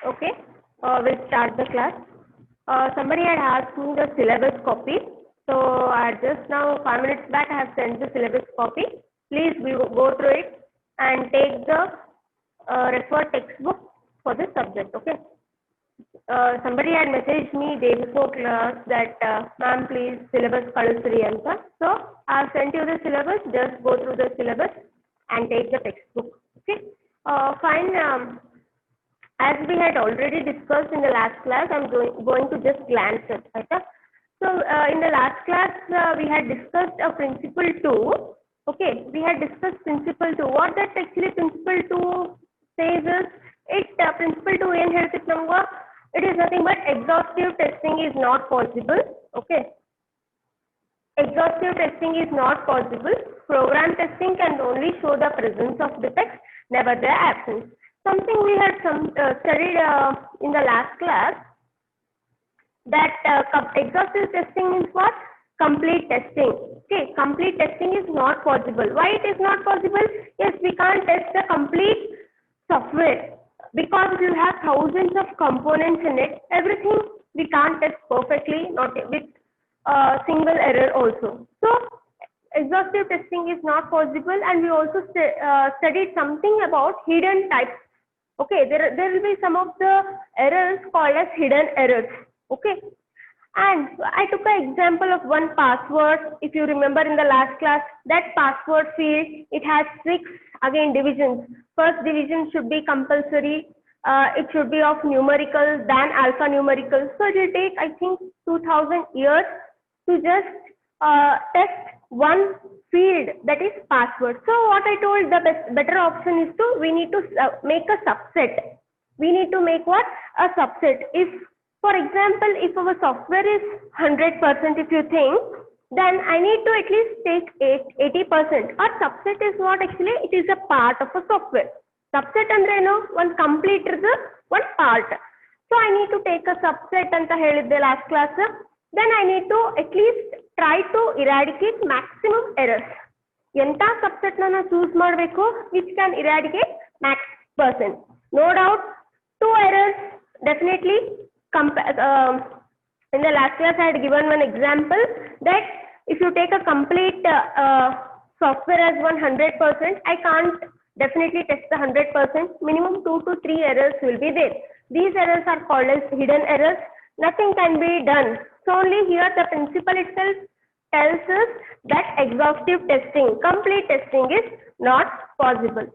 Okay, we'll start the class. Somebody had asked me the syllabus copy. So I just now 5 minutes back I have sent the syllabus copy. Please go through it and take the referred textbook for this subject. Okay. Somebody had messaged me day before class that ma'am please syllabus kalsari anta. So I have sent you the syllabus. Just go through the syllabus and take the textbook. Okay. Fine. As we had already discussed in the last class, I'm going to just glance at it. So in the last class, we had discussed a principle 2. Okay, we had discussed principle 2. What that actually principle 2 says is, principle 2 in here, it is nothing but exhaustive testing is not possible. Okay, exhaustive testing is not possible. Program testing can only show the presence of defects, never their absence. Something we had studied in the last class, that exhaustive testing means what? Complete testing. Okay, complete testing is not possible. Why it is not possible? Yes, we can't test the complete software because it will have thousands of components in it. Everything we can't test perfectly, not with single error also. So exhaustive testing is not possible, and we also studied something about hidden types. Okay, there will be some of the errors called as hidden errors. Okay, and I took an example of one password. If you remember in the last class, that password field, it has 6 again divisions. First division should be compulsory. It should be of numerical than alphanumerical. So it will take, I think, 2000 years to just test one field, that is password. So what I told, the better option is we need to make a subset. We need to make what? A subset. If, for example, if our software is 100%, if you think, then I need to at least take 80%. Or subset is what actually? It is a part of a software. Subset andre one complete is one part. So I need to take a subset anta helidde last class. Then I need to at least try to eradicate maximum errors. Enta subset na choose ಮಾಡಬೇಕು which can eradicate max %. No doubt 2 errors definitely. In the last class I had given one example that if you take a complete software as 100%, I can't definitely test the 100%. Minimum 2 to 3 errors will be there. These errors are called as hidden errors. Nothing can be done. So only here the principle itself tells us that exhaustive testing, complete testing is not possible.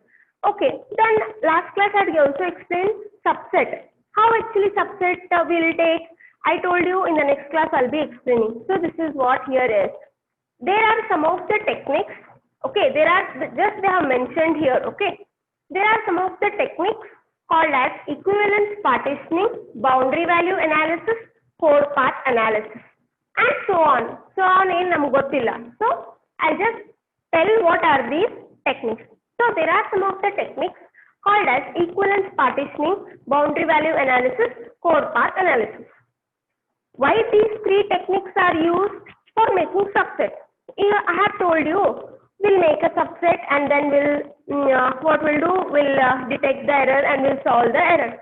Okay, then last class I had also explained subset. How actually subset will take? I told you in the next class I'll be explaining. So this is what here is. There are some of the techniques. Okay, they have mentioned here. Okay, there are some of the techniques called as equivalence partitioning, boundary value analysis, code path analysis, and so on. So on in namugotilla. So I'll just tell what are these techniques. So there are some of the techniques called as equivalence partitioning, boundary value analysis, code path analysis. Why these 3 techniques are used? For making subset. I have told you, we'll make a subset and then we'll detect the error and we'll solve the error.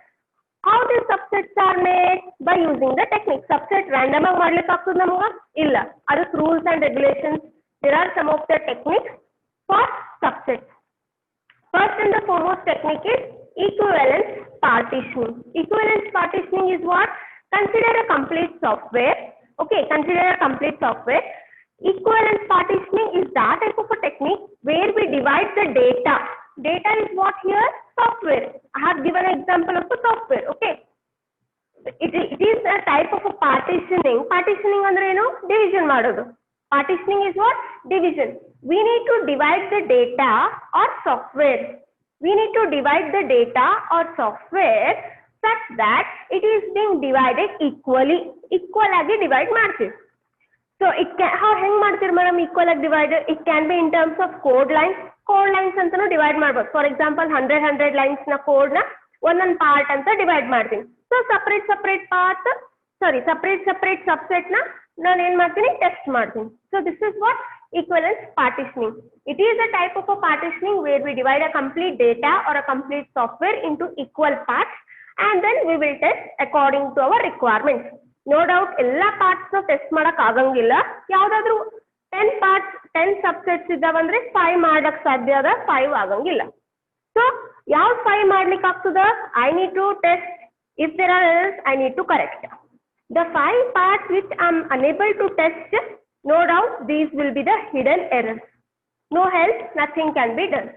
How these subsets are made? By using the technique. Subset random illa. Other rules and regulations. There are some of the techniques for subsets. First and the foremost technique is equivalence partitioning. Equivalence partitioning is what? Consider a complete software. Okay, consider a complete software. Equivalence partitioning is that type of a technique where we divide the data. Data is what here? Software. I have given an example of a software. Okay. It is a type of a partitioning. Partitioning andre division madodu. Partitioning is what? Division. We need to divide the data or software. We need to divide the data or software such that it is being divided equally. Equal agi divide ಮಾಡ್ತೀವಿ. So it can, how hang ಮಾಡ್ತೀರಿ madam equal agi divide? It can be in terms of code lines. Code lines ಅಂತನೂ divide ಮಾಡಬಹುದು. For example 100 lines na code na ಒಂದೊಂದು part ಅಂತ divide ಮಾಡ್ತೀನಿ. So separate subset na ನಾನು ಏನು ಮಾಡ್ತೀನಿ? Test ಮಾಡ್ತೀನಿ. So this is what equivalence partitioning. It is a type of a partitioning where we divide a complete data or a complete software into equal parts and then we will test according to our requirements. No doubt ಎಲ್ಲ parts test ಮಾಡಕ್ ಆಗಂಗಿಲ್ಲ. ಯಾವ್ದಾದ್ರು 10 parts 10 subsets ಇದ್ದಾವಂದ್ರೆ 5 ಮಾಡಕ್ ಸಾಧ್ಯ ಅದ, 5 ಆಗಂಗಿಲ್ಲ. So ಯಾವ್ದು 5 ಮಾಡ್ಲಿಕ್ಕೆ ಆಗ್ತದ, I need to test. If there are errors, I need to correct. The 5 parts which I am unable to test, no doubt these will be the hidden errors. No help, nothing can be done.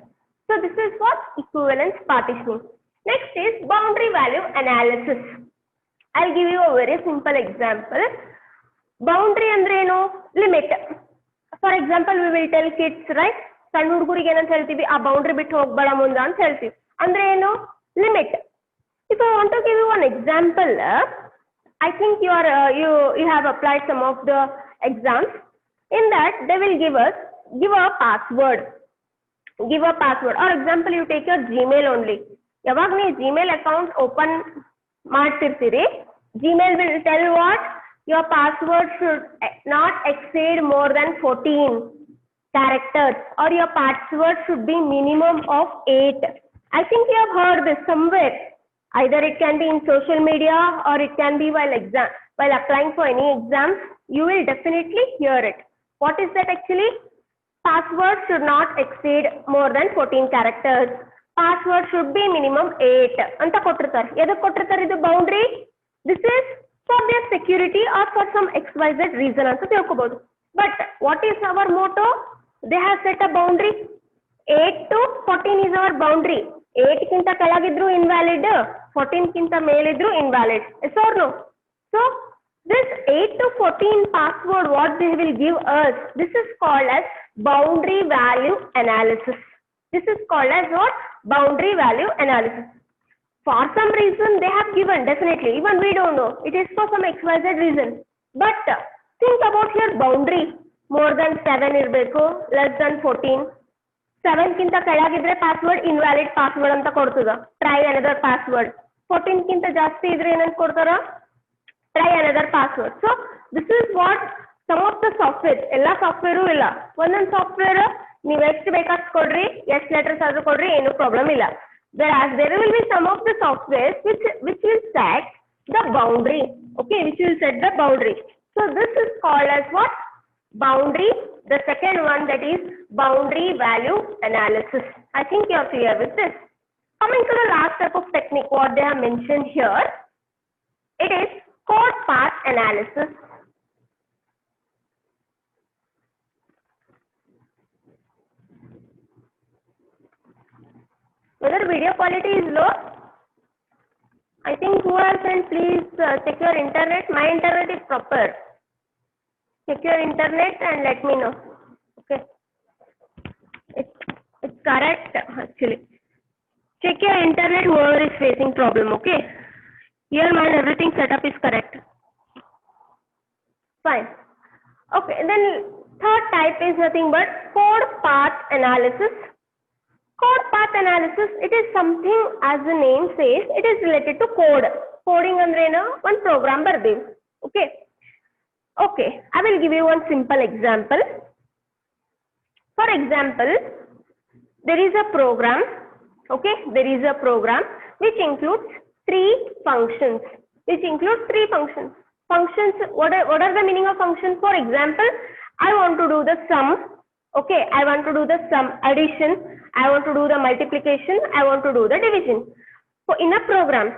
So this is what equivalence partitioning. Next is boundary value analysis. I'll give you a very simple example. Boundary andre eno, limit. For example, we will tell kids, right? ಸಣ್ಣ ಹುಡುಗರಿಗೆ ಏನಂತ ಹೇಳ್ತೀವಿ, ಆ boundary ಬಿಟ್ಟು ಹೋಗ್ಬೇಡ ಮುಂದೆ ಅಂತ ಹೇಳ್ತೀವಿ. ಅಂದ್ರೆ ಏನು, limit. If I want to give you one example, I think you have applied some of the exams. In that, they will give a password. Give a password. For example, you take your Gmail only. ಯಾವಾಗ ನೀವು Gmail account open ಮಾಡ್ತಿರ್ತೀರಿ, Gmail will tell what your password should not exceed more than 14 characters, or your password should be minimum of 8. I think you have heard this somewhere. Either it can be in social media or it can be while applying for any exams. You will definitely hear it. What is that actually? Password should not exceed more than 14 characters. Password should be minimum 8. Anta kotirtare. Edak kotirtare idu boundary? This is for their security or for some XYZ reason anta tilkobodu. But what is our motto? They have set a boundary. 8 to 14 is our boundary. 8 ಕಿಂತ ಕೆಳಗಿದ್ರು invalid, 14 ಕಿಂತ ಮೇಲಿದ್ರು invalid. Yes or no? So this 8 to 14 password, what they will give us, this is called as boundary value analysis. This is called as what? Boundary value analysis. For some reason they have given, definitely, even we don't know. It is for some XYZ reason. But think about your boundary. More than 7 ಇರಬೇಕು, less than 14. 7 ಕಿಂತ ಕೆಳಗಿದ್ರೆ password invalid password ಅಂತ ಕೊಡ್ತದ. Try another password. 14 ಕಿಂತ ಜಾಸ್ತಿ ಇದ್ರೆ ಏನಂತ ಕೊಡ್ತಾರ, try another password. So this is what some of the software. ಎಲ್ಲ ಸಾಫ್ಟ್ವೇರು ಇಲ್ಲ, ಒಂದೊಂದು ಸಾಫ್ಟ್ವೇರ್ ನೀವು ಎಷ್ಟು ಬೇಕಾಷ್ಟು ಕೊಡ್ರಿ, ಎಷ್ಟು ಲೆಟರ್ಸ್ ಆದ್ರೂ ಕೊಡ್ರಿ, ಏನು ಪ್ರಾಬ್ಲಮ್ ಇಲ್ಲ. there will be some of the softwares which will set the boundary. Okay, which will set the boundary. So this is called as what? Boundary. The second one, that is boundary value analysis. I think you are clear with this. Coming to the last type of technique, what they have mentioned here, it is code path analysis. Whether video quality is low, I think who are sent, please check your internet. My internet is proper. Check your internet and let me know. Okay, it's correct actually. Check your internet, whoever is facing problem. Okay, here mine everything setup is correct. Fine. Okay, and then third type is nothing but code path analysis. Code path analysis, it is something, as the name says, it is related to code. Coding andre na one program bardevu. Okay, I will give you one simple example. For example, there is a program. Okay, there is a program which includes 3 functions. Functions, what are the meaning of functions? For example, I want to do the sum. Okay, I want to do the sum, addition. I want to do the multiplication. I want to do the division. So in a program,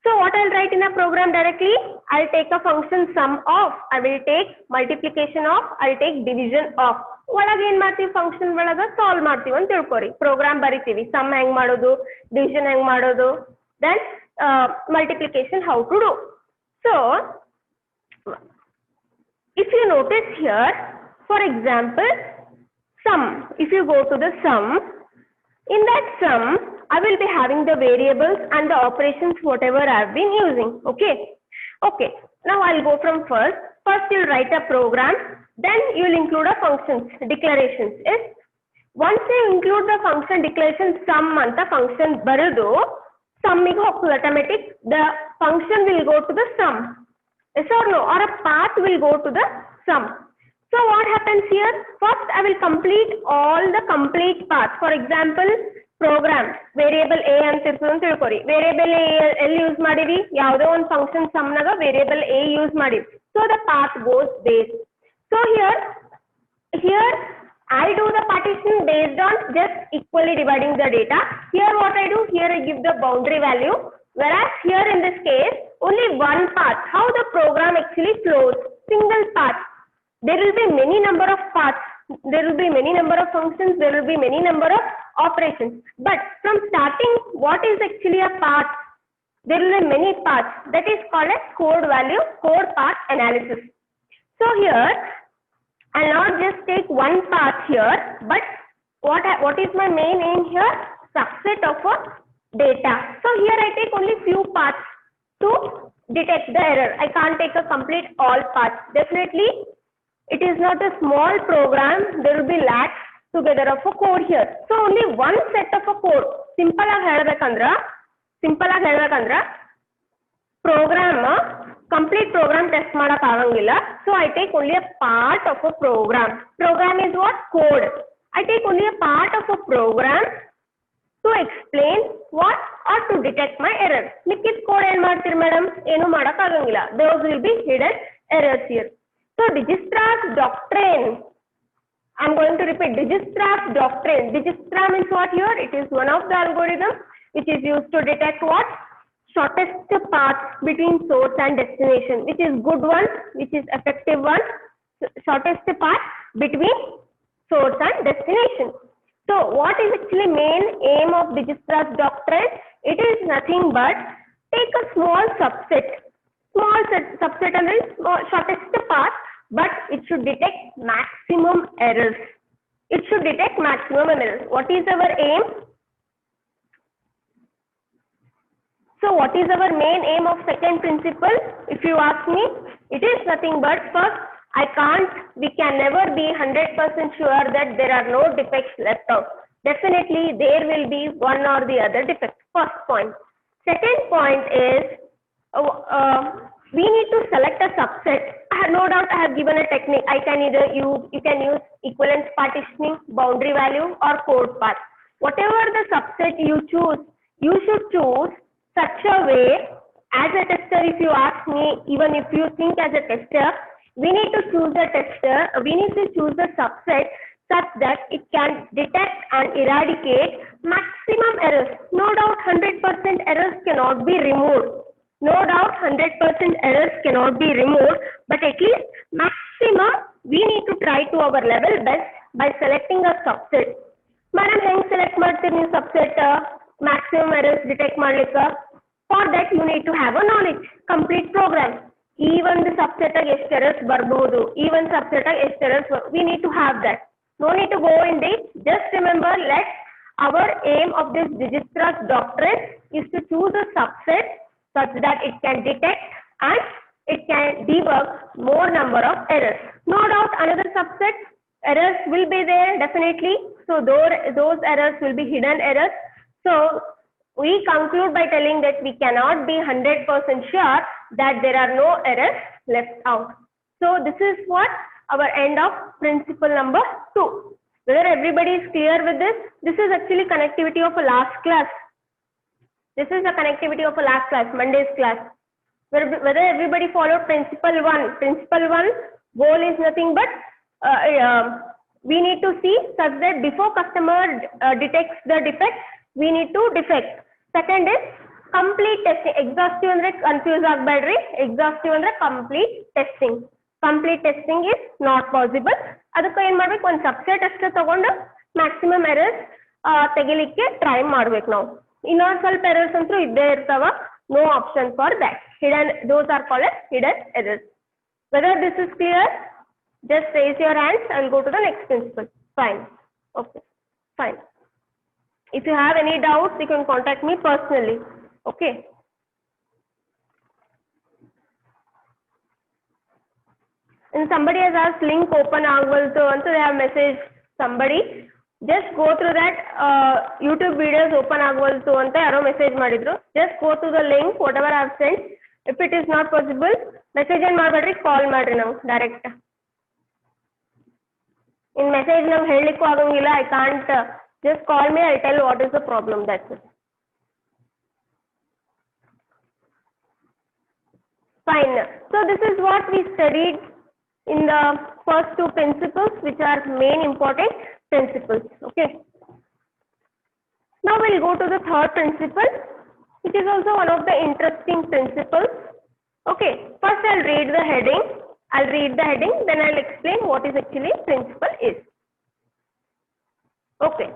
so what I'll write in a program directly, I'll take a function sum of, I will take multiplication of, I'll take division of. ಒಳಗೆ ಏನ್ ಮಾಡ್ತೀವಿ, function ಒಳಗ solve ಮಾಡ್ತೀವಿ ಅಂತ ತಿಳ್ಕೊರಿ. Program ಬರಿತೀವಿ, some ಹೆಂಗ್ ಮಾಡೋದು, division ಹೆಂಗ್ ಮಾಡೋದು, then multiplication how to do. So if you notice here, for example, sum, if you go to the sum, in that sum I will be having the variables and the operations whatever I have been using. Okay, now I'll go from first you'll write a program, then you'll include a functions declarations. Yes, once you include the function declaration sum anta function baradu sum ige hogtadu, automatic the function will go to the sum. Yes or no, or a path will go to the sum. So what happens here? First I will complete all the complete path. For example, program variable A ಅಂತ ಇರ್ತದೆ ಅಂತ ತಿಳ್ಕೊರಿ. Variable A ಎಲ್ಲಿ use ಮಾಡಿರಿ? ಯಾವುದೋ ಒಂದು function ಸಮ್ನಾಗ variable A use ಮಾಡಿರಿ. So the path goes base. So here I do the partition based on just equally dividing the data. Here what I do? Here I give the boundary value. Whereas here in this case only one path. How the program actually flows? Single path. There will be many number of paths. There will be many number of functions. There will be many number of operations. But from starting, what is actually a path? There will be many paths. That is called as code value, code path analysis. So here I'll not just take one path here, but what is my main aim here? Subset of a data. So here I take only few paths to detect the error. I can't take a complete all paths. Definitely it is not a small program. There will be lakhs together of a code here. So only one set of a code. Simple ಆಗಿ ಹೇಳಬೇಕಂದ್ರ program complete program test ಮಾಡಕ್ ಆಗಂಗಿಲ್ಲ. So I take only a part of a program. Program is what? Code. I take only a part of a program to explain what or to detect my errors. ಮಿಕ್ಕಿದ code ಏನ್ ಮಾಡ್ತೀರಿ madam? ಏನು ಮಾಡಕ್ ಆಗಂಗಿಲ್ಲ. Those will be hidden errors here. So Dijistra's doctrine, I'm going to repeat Dijistra's doctrine. Dijkstra means what here? It is one of the algorithms which is used to detect what? Shortest path between source and destination, which is good one, which is effective one. Shortest path between source and destination. So what is actually main aim of Dijistra's doctrine? It is nothing but take a small subset and shortest path, but it should detect maximum errors. It should detect maximum errors. What is our aim? So what is our main aim of second principle? If you ask me, it is nothing but first, we can never be 100% sure that there are no defects left out. Definitely there will be one or the other defect. First point. Second point is we need to select a subset. No doubt I have given a technique. You can use equivalence partitioning, boundary value or code path. Whatever the subset you choose, you should choose such a way. As a tester, if you ask me, even if you think as a tester, we need to choose the subset such that it can detect and eradicate maximum errors. No doubt 100% errors cannot be removed. But at least maximum we need to try to our level best by selecting a subset. Madam, hang select ಮಾಡ್ತೀರಿ ನೀವು subset maximum errors detect ಮಾಡ್ಲಿಕ್ಕೆ? For that you need to have a knowledge, complete program. Even the subset ಎಷ್ಟು errors ಬರಬಹುದು, we need to have that. No need to go in deep. Just remember, our aim of this Dijistra's doctrine is to choose a subset such that it can detect and it can debug more number of errors. No doubt another subset errors will be there definitely. So those errors will be hidden errors. So we conclude by telling that we cannot be 100% sure that there are no errors left out. So this is what our end of principle number 2. Whether everybody is clear with this? This is actually connectivity of a last class. This is the connectivity of a last class, Monday's class. Whether everybody followed principle 1. Principle 1 goal is nothing but we need to see such that before customer detects the defect, we need to defect. Second is complete testing. Exhaustive andre confuse agbeಡ್ರಿ. Exhaustive andre complete testing. Complete testing is not possible. ಅದಕ್ಕೆ ಏನು ಮಾಡಬೇಕು? ಒಂದು subset ಅಷ್ಟೇ ತಗೊಂಡು maximum errors ತೆಗಿಲಿಕ್ಕೆ try ಮಾಡ್ಬೇಕು ನಾವು. ಇನ್ನೊಂದು ಸ್ವಲ್ಪ ಎರರ್ಸ್ ಅಂತೂ ಇದ್ದೇ ಇರ್ತಾವ. No option for that. Those are called as hidden errors. Whether this is clear? Just raise your hands. I will go to the next principle. Fine. Okay. Fine. If you have any doubts, you can contact me personally. Okay. And somebody has asked link open agvaltu anta they have messaged somebody. Just go through that YouTube videos open agvaltu anta yaro message madidru. Just go to the link whatever I have sent. If it is not possible, message and ಮಾಡಬೇಡ್ರಿ, call ಮಾಡ್ರಿ ನಾವು direct. In message ನಾವು ಹೇಳಲಿಕ್ಕೂ ಆಗಂಗಿಲ್ಲ. I can't Just call me, I'll tell what is the problem, that's it. Fine. So this is what we studied in the first two principles, which are main important principles. Okay. Now we'll go to the third principle, which is also one of the interesting principles. Okay. First I'll read the heading. Then I'll explain what is actually principle is. Okay.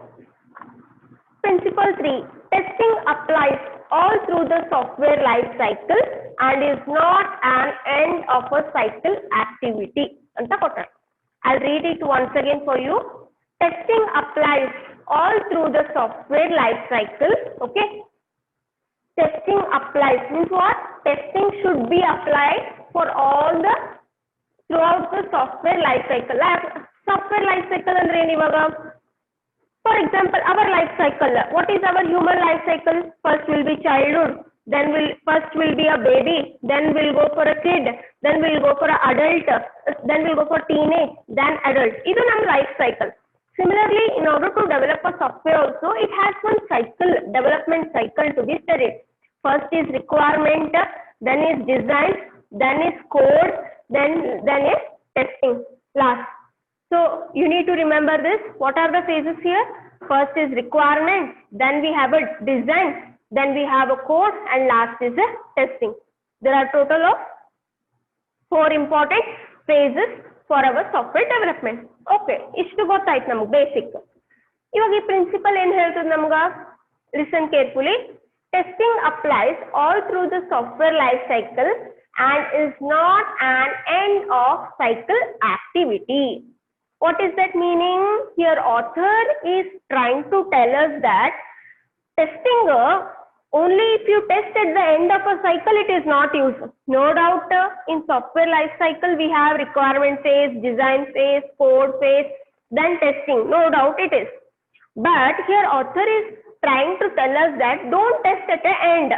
Principle 3. Testing applies all through the software life cycle and is not an end of a cycle activity. I'll read it once again for you. Testing applies all through the software life cycle. Okay. Testing applies means what? Testing should be applied for all the throughout the software life cycle. Software life cycle andre ಏನು ಇವಾಗ? For example, our life cycle. What is our human life cycle? First will be childhood, then first will be a baby, then we'll go for a kid, then we'll go for an adult, then we'll go for teenage, then adult. This is our life cycle. Similarly, in order to develop a software also, it has one cycle, development cycle to be studied. First is requirement, then is design, then is code, then is testing. Last. So you need to remember this. What are the phases here? First is requirement, then we have a design, then we have a code, and last is a testing. There are total of 4 important phases for our software development. Okay, ishtu gottaytu namagu basic. Ivaga ee principle ಏನು ಹೇಳ್ತದೆ ನಮಗ? Listen carefully. Testing applies all through the software life cycle and is not an end of cycle activity. What is that meaning? Here author is trying to tell us that testing only if you test at the end of a cycle, it is not used. No doubt in software life cycle we have requirement phase, design phase, code phase, then testing. No doubt it is. But here author is trying to tell us that don't test at the end.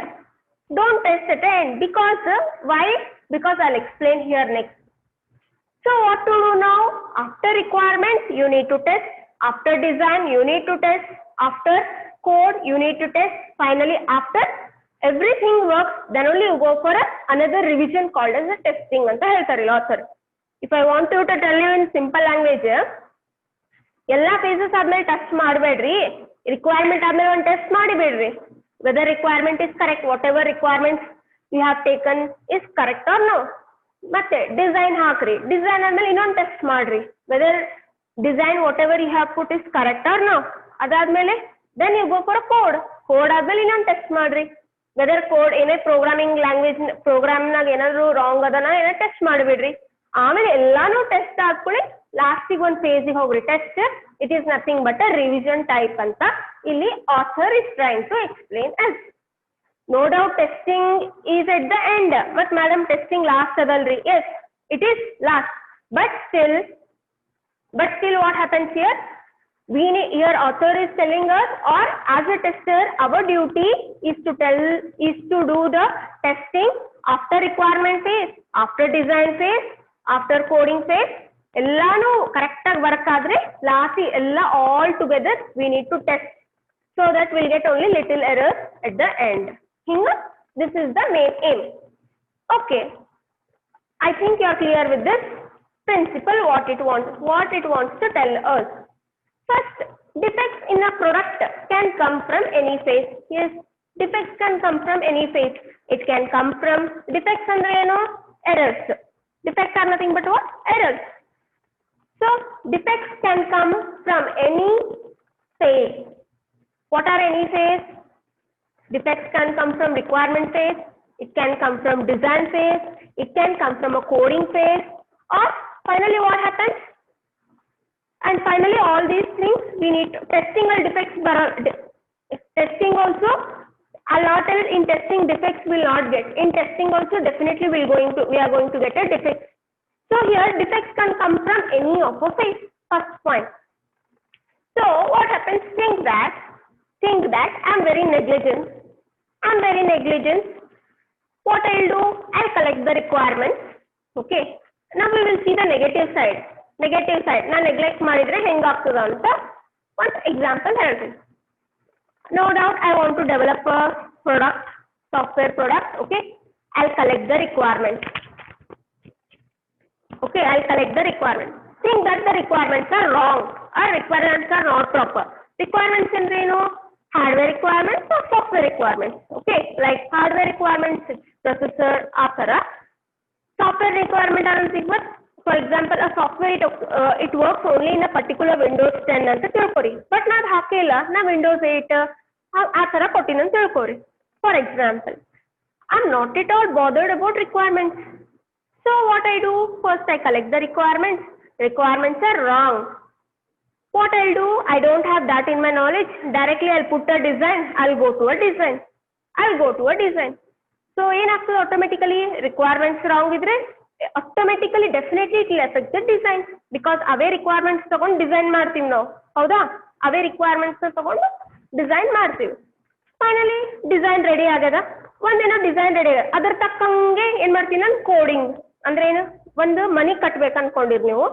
Don't test at the end. Because why? Because I'll explain here next. So what to do now? After requirements, you need to test. After design, you need to test. After code, you need to test. Finally, after everything works, then only you go for another revision called as a testing. Author. If I want to tell you in simple language, ಎಲ್ಲ phases ಆದ್ಮೇಲೆ test ಮಾಡಬೇಡ್ರಿ. Requirement ಆದ್ಮೇಲೆ ಒಂದು test ಮಾಡಿಬೇಡ್ರಿ. Whether requirement is correct, whatever requirements you have taken is correct or no. ಮತ್ತೆ design ಹಾಕ್ರಿ. Design ಆದ್ಮೇಲೆ ಇನ್ನೊಂದು test ಮಾಡ್ರಿ. Whether design whatever you have put is correct or no. ಅದಾದ್ಮೇಲೆ then you go for code. Code ಆದ್ಮೇಲೆ ಇನ್ನೊಂದು test ಮಾಡ್ರಿ. Whether code ಏನೇ ಪ್ರೋಗ್ರಾಮಿಂಗ್ ಲ್ಯಾಂಗ್ವೇಜ್ ಪ್ರೋಗ್ರಾಮ್ನಾಗ ಏನಾದ್ರು ರಾಂಗ್ ಅದನ್ನ ಏನೋ ಟೆಸ್ಟ್ ಮಾಡಿಬಿಡ್ರಿ. ಆಮೇಲೆ ಎಲ್ಲಾನು ಟೆಸ್ಟ್ ಆದ್ಕೊಳ್ಳಿ ಲಾಸ್ಟಿಗೆ ಒಂದು ಫೇಸಿಗೆ ಹೋಗ್ರಿ. Test it is nothing but a revision type ಅಂತ ಇಲ್ಲಿ author is trying to explain us. No doubt testing is at the end. But madam, testing last adalri. Yes, it is last. But still what happens here? Here author is telling us, or as a tester, our duty is to do the testing after requirement phase, after design phase, after coding phase. Ellanu correct ag work adre last ella all together we need to test, so that we'll get only little errors at the end. This is the main aim. Okay, I think you are clear with this principle, what it wants to tell us. First, defects in a product can come from any phase. Yes, defects can come from any phase. It can come from defects andre eno errors. Defects are nothing but what? Errors. So defects can come from any phase. What are any phase? Defects can come from requirement phase, it can come from design phase, it can come from a coding phase, or finally what happens? And finally all these things we need testing and defects. Testing also, a lot else in testing defects will not get. In testing also definitely we are going to get a defect. So here defects can come from any of a phase. First point. So what happens? Think that I'm very negligent. What I'll do? I'll collect the requirements. Okay. Now we will see the negative side. Na neglect ಮಾಡಿದ್ರೆ ಹೆಂಗಾಗ್ತದ ಅಂತ One example ಹೇಳ್ತೀನಿ. No doubt I want to develop a product, software product. Okay, I'll collect the requirements. Okay, I'll collect the requirements. Think that the requirements are wrong or requirements are not proper. Requirements ಅಂದ್ರೆ ಏನು? Hardware requirements or software requirements. Okay, like hardware requirements, processor, ಆ ಥರ. Software requirement ಅನ್ನೋದು what? For example, a software it works only in a particular Windows 10 ಅಂತ ತಿಳ್ಕೊರಿ. But ನಾನು ಹಾಕಿಲ್ಲ, ನಾ Windows 8 ಆ ಥರ ಕೊಟ್ಟಿನ ಅಂತ ತಿಳ್ಕೊರಿ. For example, I'm not at all bothered about requirements. So what I do? First I collect the requirements. Requirements are wrong. What I'll do? I don't have that in my knowledge. Directly I'll put a design. I'll go to a design. So ಏನಾಗ್ತದೆ automatically requirements wrong ಇದ್ರೆ automatically definitely it will affect the design because away requirements ತಗೊಂಡು design ಮಾಡ್ತೀವಿ ನಾವು, ಹೌದಾ? ಅವೇ requirements ತಗೊಂಡು design ಮಾಡ್ತೀವಿ. Finally design ready ಆಗ್ಯದ. ಒಂದೇನೋ ಡಿಸೈನ್ ರೆಡಿ ಆಗ್ಯದ, ಅದ್ರ ತಕ್ಕಂಗೆ ಏನ್ ಮಾಡ್ತೀನಿ ನಾನು ಕೋಡಿಂಗ್ ಅಂದ್ರೆ ಏನು, ಒಂದು ಮನಿ ಕಟ್ಬೇಕು ಅನ್ಕೊಂಡಿರಿ ನೀವು,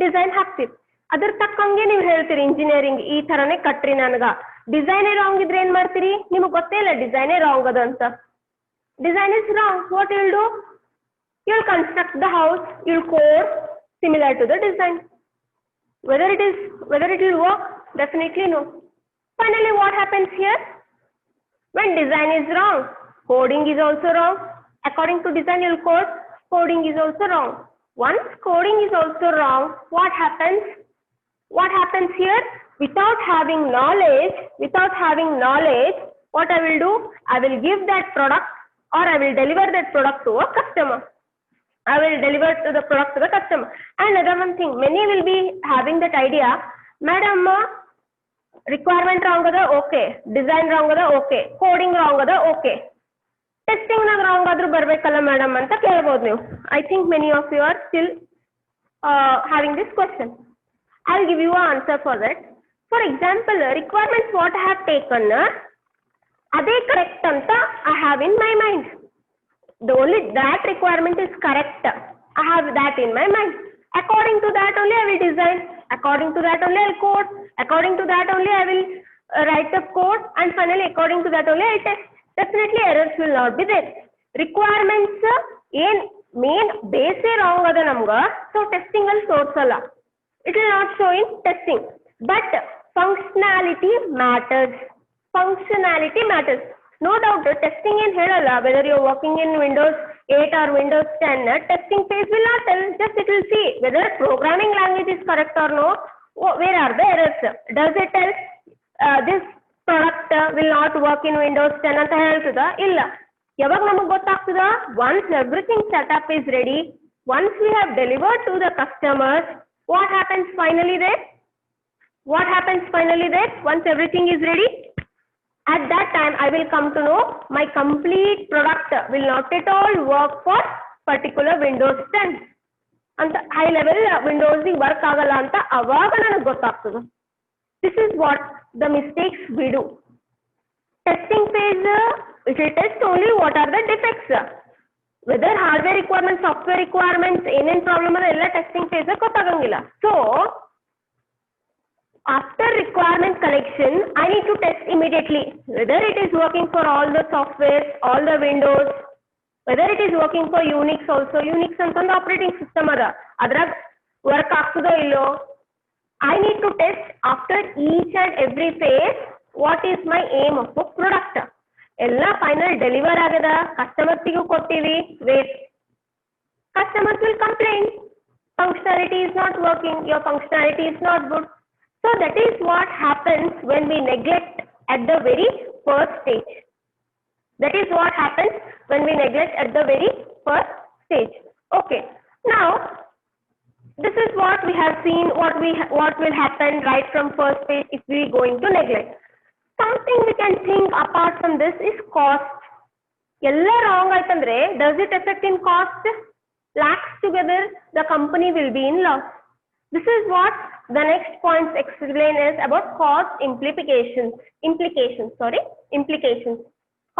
ಡಿಸೈನ್ ಹಾಕ್ತೀರಿ. ಅದ್ರ ತಕ್ಕಂಗೆ ನೀವು ಹೇಳ್ತೀರಿ ಇಂಜಿನಿಯರಿಂಗ್ ಈ ಥರನೇ ಕಟ್ರಿ ನನಗ. ಡಿಸೈನೇ ರಾಂಗ್ ಇದ್ರೆ ಏನ್ ಮಾಡ್ತೀರಿ? ನಿಮಗೆ ಗೊತ್ತೇ ಇಲ್ಲ ಡಿಸೈನೇ ರಾಂಗ್ ಅದ ಅಂತ. Design is wrong. What you'll do? You'll construct the house. You'll code similar to the design. Whether it will work? Definitely no. Finally, what happens here? When design is wrong, coding is also wrong. According to design, you'll code. Coding is also wrong. Once coding is also wrong, what happens? What happens here? Without having knowledge, what I will do? I will give that product, or I will deliver that product to a customer. And another one thing, many will be having that idea, madam, requirement wrong ada, okay. Design wrong ada, okay. Coding wrong ada, okay. Testing nag wrong adru barbekalla madam anta kelbodu ನೀವು. I think many of you are still having this question. I'll give you an answer for that. For example, requirements what I have taken, ಅದೇ correct ಅಂತ I have in my mind. Only that requirement is correct. I have that in my mind. According to that only I will design. According to that only I will code. According to that only I will write the code, and finally according to that only I test. Definitely errors will not be there. Requirements ಏನ್ main base wrong ಅದ ನಮ್ಗ, so testing ಅಲ್ಲಿ ತೋರ್ಸಲ್ಲ. It will not show in testing. But functionality matters. No doubt testing in ಹೇಳಲ್ಲ, whether you are working in Windows 8 or Windows 10, testing phase will not tell, just it will see whether programming language is correct or no. Where are the errors? Does it tell this product will not work in Windows 10 ಅಂತ ಹೇಳ್ತದ? ಇಲ್ಲ. ಯಾವಾಗ ನಮಗೆ ಗೊತ್ತಾಗ್ತದ? Once everything setup is ready, once we have delivered to the customers, what happens finally there? Once everything is ready, at that time I will come to know my complete product will not at all work for particular Windows 10 ಅಂತ high level Windows work ಆಗಲ್ಲ ಅಂತ ಅವಾಗ ನನಗೆ ಗೊತ್ತಾಗ್ತದೆ. This is what the mistakes we do. Testing phase it will test only what are the defects, whether hardware requirements, software requirements, ಏನೇನ್ problem ಅದ ಎಲ್ಲ testing phase ಗೊತ್ತಾಗಂಗಿಲ್ಲ. So after requirement collection, I need to test immediately whether it is working for all the software, all the Windows, whether it is working for Unix also. Unix ಅಂತಂದು operating system ಅದ, ಅದ್ರಾಗ work ಆಗ್ತದೋ ಇಲ್ಲೋ. I need to test after each and every phase what is my aim of a product. ಎಲ್ಲ final deliver ಆಗದ, ಕಸ್ಟಮರ್ಸಿಗೂ ಕೊಟ್ಟಿವಿ, wait. Customers will complain, functionality is not working, your functionality is not good. So that is what happens when we neglect at the very first stage. Okay. Now, this is what we have seen, what will happen right from first stage if we are going to neglect. Something we can think apart from this is cost. Ella wrong aitandre, does it affect in cost? Lacks together, the company will be in loss. This is what the next points explain is about cost implications.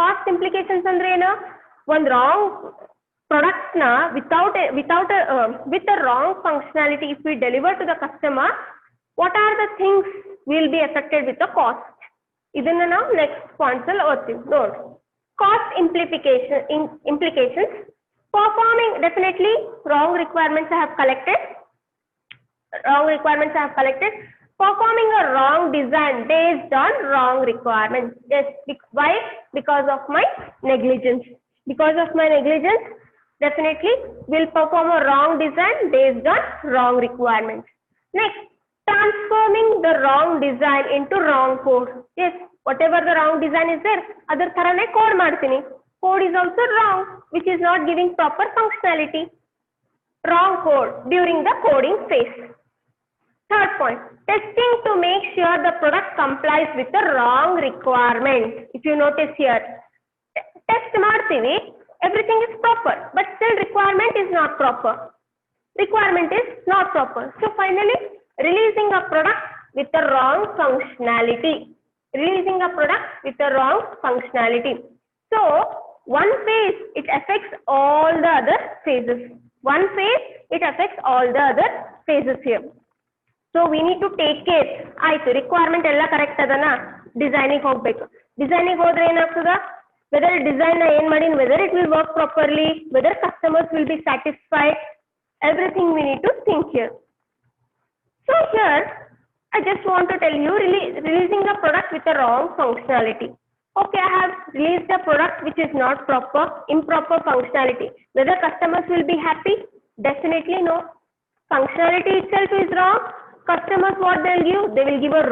Cost implications ಅಂದ್ರೆ ಏನು? ಒಂದು wrong products na with a wrong functionality if we deliver to the customer, what are the things will be affected with the cost. ಇದನ್ನ ನಾವು next points ಅಲ್ಲಿ ಓದ್ತೀವಿ ನೋಡಿ. Cost implications. Performing definitely wrong requirements I have collected. Performing a wrong design based on wrong requirements. Yes, why? Because of my negligence. Definitely will perform a wrong design based on wrong requirements. Next, transforming the wrong design into wrong code. Yes, whatever the wrong design is there, other tharane code ಮಾಡ್ತೀನಿ. Code is also wrong, which is not giving proper functionality. Wrong code during the coding phase. Third point, testing to make sure the product complies with the wrong requirement. If you notice here, test ಮಾಡ್ತೀವಿ, everything is proper, but still requirement is not proper. So finally, releasing a product with the wrong functionality. So one phase, it affects all the other phases. Here. So we need to take care. ಆಯ್ತು, requirement ಎಲ್ಲ correct ಅದನ್ನ ಡಿಸೈನಿಗೆ ಹೋಗ್ಬೇಕು. ಡಿಸೈನಿಗೆ ಹೋದ್ರೆ ಏನಾಗ್ತದ, weather design ಏನ್ ಮಾಡಿ, whether it will work properly, whether customers will be satisfied, everything we need to think here. So here I just want to tell you, releasing a product with a wrong functionality. Okay, I have released a product which is not proper, improper functionality. Whether customers will be happy? Definitely no. Functionality itself is wrong. Customers, what they'll give? They will give a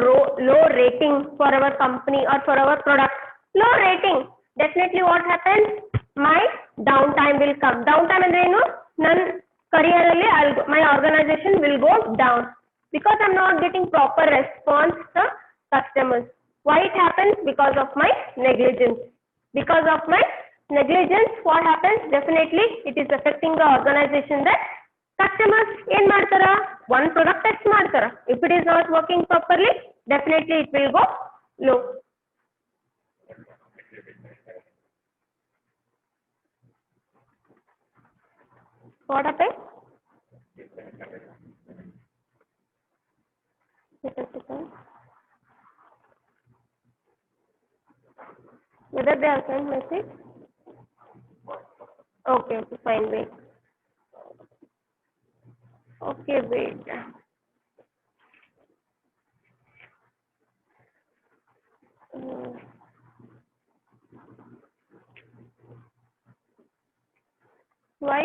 low rating for our company or for our product. Low rating. Definitely what happens? My downtime will come. Downtime and ನನ್ನ career ಅಲ್ಲಿ my organization will go down because I'm not getting proper response to customers. Why it happens? Because of my negligence. What happens? Definitely it is affecting the organization that customers ಏನ್ ಮಾಡ್ತಾರ, one product test ಮಾಡ್ತಾರ. If it is not working properly, definitely it will go low. What happened? Whether they have sent message? Okay, fine, wait. Okay, wait. Why?